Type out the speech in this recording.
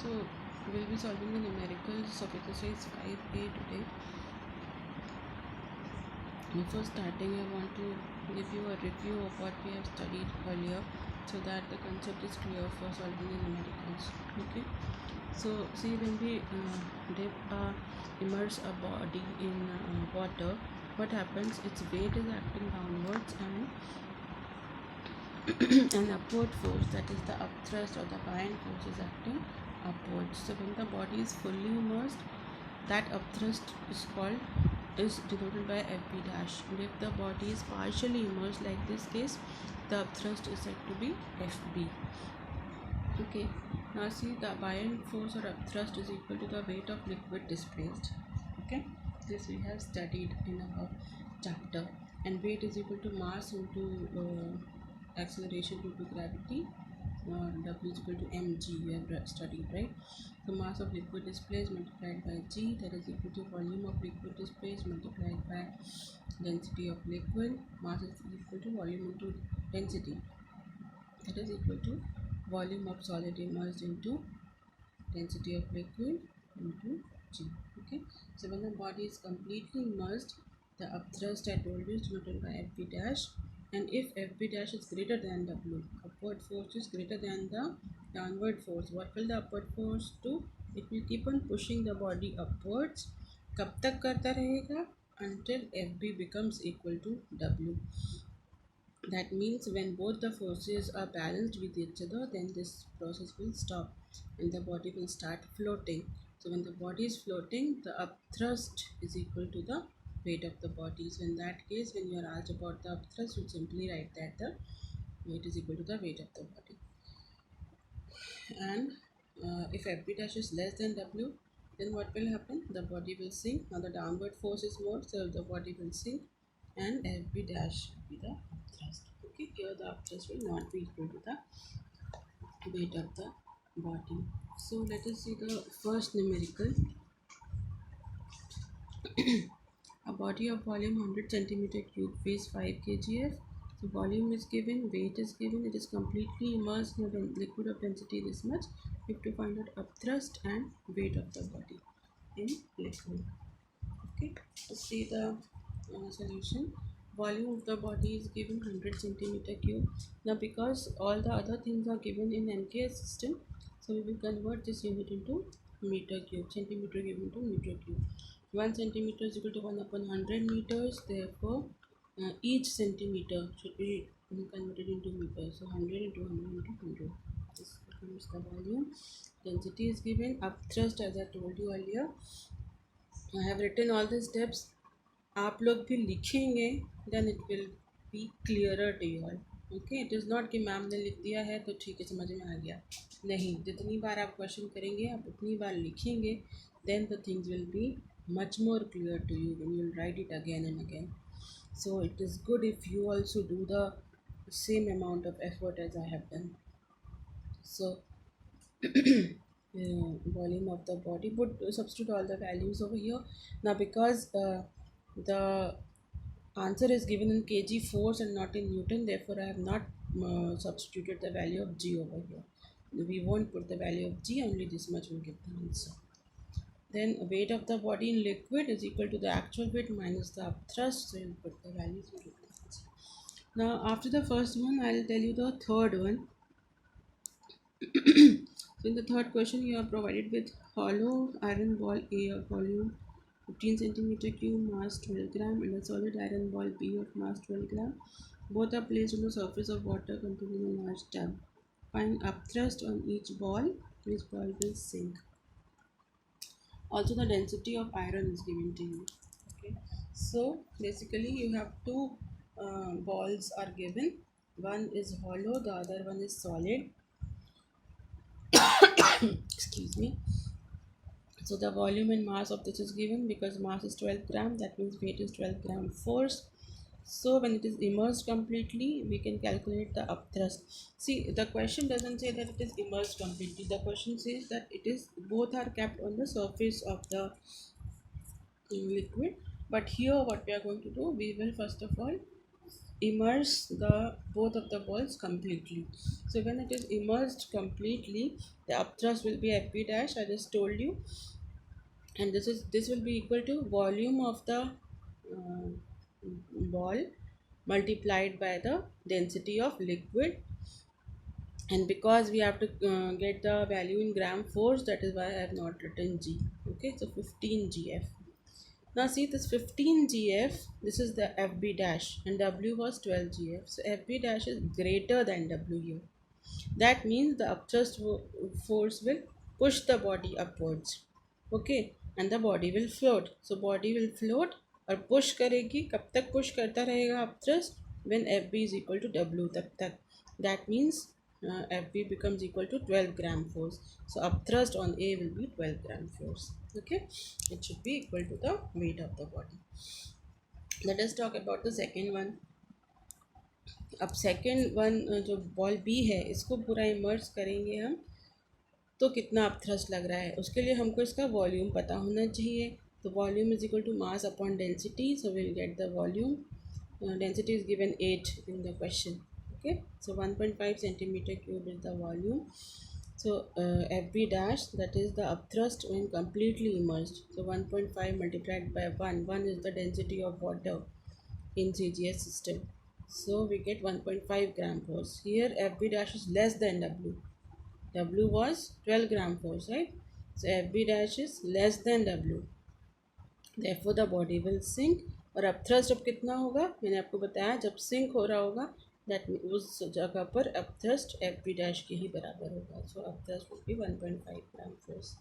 So we'll be solving the numericals of exercise 5A today. Before starting, I want to give you a review of what we have studied earlier so that the concept is clear for solving the numericals. Okay. So see, when we immerse a body in water, what happens? Its weight is acting downwards and an upward force, that is the upthrust or the buoyant force, is acting upwards. So when the body is fully immersed, that upthrust is denoted by FB dash. And if the body is partially immersed, like this case, the upthrust is said to be FB. Okay, now see, the buoyant force or upthrust is equal to the weight of liquid displaced. Okay, this we have studied in our chapter. And weight is equal to mass into acceleration due to gravity, or W is equal to mg, we have studied, right? So mass of liquid displaced multiplied by g, that is equal to volume of liquid displaced multiplied by density of liquid. Mass is equal to volume into density, that is equal to volume of solid immersed into density of liquid into g. Okay, so when the body is completely immersed, the upthrust, I told you, is denoted by FB dash, and if FB dash is greater than W, upward force is greater than the downward force, what will the upward force do? It will keep on pushing the body upwards. कब तक करता रहेगा? Until FB becomes equal to W. That means when both the forces are balanced with each other, then this process will stop and the body will start floating. So when the body is floating, the upthrust is equal to the weight of the body. So in that case, when you are asked about the upthrust, you simply write that the weight is equal to the weight of the body. And if FB dash is less than W, then what will happen? The body will sink. Now the downward force is more, so the body will sink, and FB dash will be the thrust. Okay, here the upthrust will not be equal to the weight of the body. So let us see the first numerical. A body of volume 100 centimeter cube weighs 5 kgf. So volume is given, weight is given, it is completely immersed in a liquid of density this much. We have to find out upthrust and weight of the body in liquid. Okay, let's see the solution. Volume of the body is given 100 centimeter cube. Now because all the other things are given in MKS system, so we will convert this unit into meter cube, centimeter cube into meter cube. 1 centimeter is equal to 1 upon 100 meters, therefore each centimeter should be converted into meters. So 100 into 100 into 100. This becomes the volume. Density is given. Upthrust, as I told you earlier, I have written all the steps. आप लोग भी लिखेंगे, then it will be clearer to you all. Okay, it is not कि ma'am ने लिख दिया है तो ठीक है, समझ में आ गया. नहीं, जितनी बार आप क्वेश्चन करेंगे, आप उतनी बार लिखेंगे, then the things will be much more clear to you when you will write it again and again. So it is good if you also do the same amount of effort as I have done. So volume of the body, put substitute all the values over here. Now because the answer is given in kg force and not in Newton, therefore I have not substituted the value of g over here. We won't put the value of g, only this much will give the answer. Then weight of the body in liquid is equal to the actual weight minus the upthrust, so you'll put the values and get the answer. Now after the first one, I'll tell you the third one. So in the third question, you are provided with hollow iron ball A of volume 15 centimeter cube, mass 12 gram, and a solid iron ball B of mass 12 gram. Both are placed on the surface of water containing a large tub. Find upthrust on each ball, which ball will sink. Also, the density of iron is given to you. Okay, so basically, you have two balls are given. One is hollow, the other one is solid. Excuse me. So the volume and mass of this is given because mass is 12 gram, that means weight is 12 gram force. So when it is immersed completely, we can calculate the upthrust. See, the question doesn't say that it is immersed completely. The question says that it is both are kept on the surface of the liquid. But here what we are going to do, we will first of all immerse the both of the balls completely. So when it is immersed completely, the upthrust will be Fb dash. I just told you, and this will be equal to volume of the uh, ball multiplied by the density of liquid, and because we have to get the value in gram force, that is why I have not written G. Okay, so 15 GF. Now see this 15 GF, this is the FB dash, and W was 12 GF. So FB dash is greater than W here. That means the upthrust force will push the body upwards. Okay, and the body will float. So body will float और push करेगी. कब तक push करता रहेगा upthrust? When FB is equal to W तब तक. That means FB becomes equal to 12 gram force. So upthrust on A will be 12 gram force. Okay, it should be equal to the weight of the body. Let us talk about the second one. अब second one जो ball B है, इसको पूरा immerse करेंगे हम, तो कितना upthrust लग रहा है उसके लिए हमको इसका वॉल्यूम पता होना चाहिए. तो volume is equal to mass upon density. So will get the volume. Density is given 8 in the question. Okay, so 1.5 centimeter cube is the volume. So FB dash, that is the upthrust when completely immersed. So 1.5 multiplied by 1 is the density of water in CGS system. So we get 1.5 gram force. Here FB dash is less than W. W was 12 gram force, right? So FB dash is less than W. Therefore the body will sink. और upthrust अब कितना होगा, मैंने आपको बताया जब sink हो रहा होगा दैट उस जगह पर अपथ्रस्ट एफ बी डैश के ही बराबर होगा. So upthrust will be 1.5 gram force.